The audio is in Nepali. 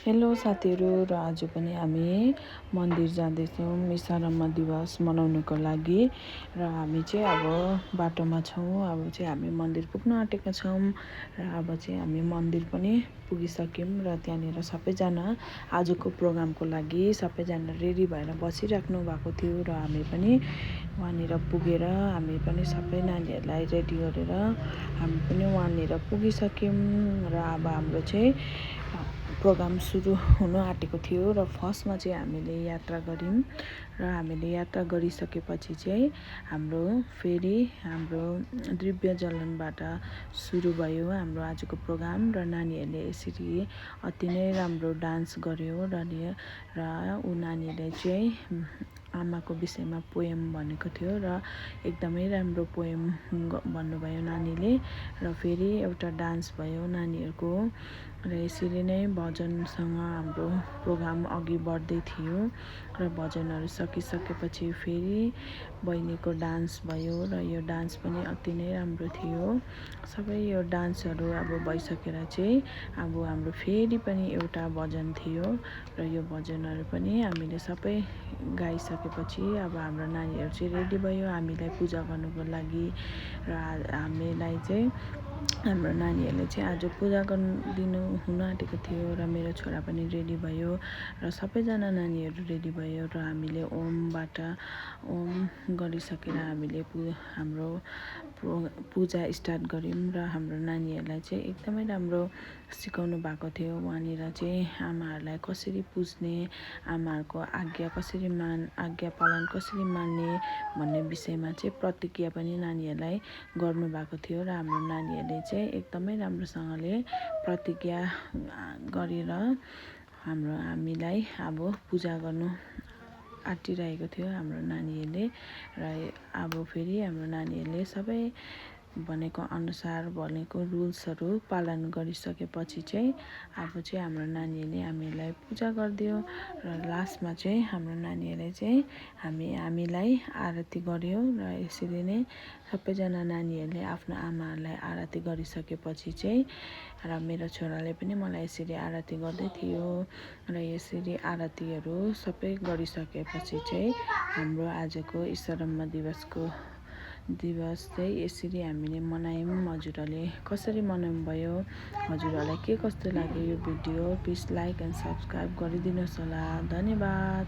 हेलो साथीहरू र आज पनि हामी मन्दिर जाँदैछौँ ईशारम्मा दिवस मनाउनको लागि र हामी चाहिँ अब बाटोमा छौँ। अब चाहिँ हामी मन्दिर पुग्न आँटेका छौँ र अब चाहिँ हामी मन्दिर पनि पुगिसक्यौँ र त्यहाँनिर सबैजना आजको प्रोग्रामको लागि सबैजना रेडी भएर बसिराख्नु भएको थियो र हामी पनि वहाँनिर पुगेर हामी पनि सबै नानीहरूलाई रेडी गरेर हामी पनि वहाँनिर पुगिसक्यौँ र अब हाम्रो चाहिँ प्रोग्राम सुरु हुन आँटेको थियो र फर्स्टमा चाहिँ हामीले यात्रा गऱ्यौँ र हामीले यात्रा गरिसकेपछि चाहिँ फेरि हाम्रो दिव्य जलनबाट सुरु भयो हाम्रो आजको प्रोग्राम र नानीहरूले यसरी अति नै राम्रो डान्स गर्यो र ऊ नानीले चाहिँ आमाको विषयमा पोएम भनेको थियो र एकदमै राम्रो पोएम भन्नुभयो नानीले र फेरि एउटा डान्स भयो नानीहरूको र यसरी नै भजनसँग हाम्रो प्रोग्राम अघि बढ्दै थियो र भजनहरू सकिसकेपछि फेरि बहिनीको डान्स भयो र यो डान्स पनि अति नै राम्रो थियो। सबै यो डान्सहरू अब भइसकेर चाहिँ अब हाम्रो फेरि पनि एउटा भजन थियो र यो भजनहरू पनि हामीले सबै गाइसकेपछि अब हाम्रो नानीहरू चाहिँ रेडी भयो हामीलाई पूजा गर्नुको लागि र हामीलाई चाहिँ हाम्रो नानीहरूले चाहिँ आज पूजा दिनु हुन आँटेको थियो र मेरो छोरा पनि रेडी भयो र सबैजना नानीहरू रेडी भयो र हामीले ओम गरिसकेर हामीले हाम्रो पूजा स्टार्ट गऱ्यौँ र हाम्रो नानीहरूलाई चाहिँ एकदमै राम्रो सिकाउनु भएको थियो। वहाँनिर चाहिँ आमाहरूलाई कसरी पुज्ने, आमाहरूको आज्ञा पालन कसरी मान्ने भन्ने विषयमा चाहिँ प्रतिज्ञा पनि नानीहरूलाई गर्नुभएको थियो र हाम्रो नानीहरूले चाहिँ एकदमै राम्रोसँगले प्रतिज्ञा गरेर हामीलाई अब पूजा गर्नु आँटिरहेको थियो हाम्रो नानीहरूले र अब फेरि हाम्रो नानीहरूले सबै भनेको अनुसार भनेको रुल्सहरू पालन गरिसकेपछि चाहिँ अब चाहिँ हाम्रो नानीहरूले हामीलाई पूजा गरिदियो र लास्टमा चाहिँ हाम्रो नानीहरूले चाहिँ हामीलाई आरती गर्यो र यसरी नै सबैजना नानीहरूले आफ्नो आमाहरूलाई आरती गरिसकेपछि चाहिँ र मेरो छोराले पनि मलाई यसरी आरती गर्दै थियो र यसरी आरतीहरू सबै गरिसकेपछि चाहिँ हाम्रो आजको ईशारम्मा दिवस चाहिँ यसरी हामीले मनायौँ। हजुरहरूले कसरी मनाउनु भयो, हजुरहरूलाई के कस्तो लाग्यो यो video, please like and subscribe गरिदिनुहोस् होला। धन्यवाद।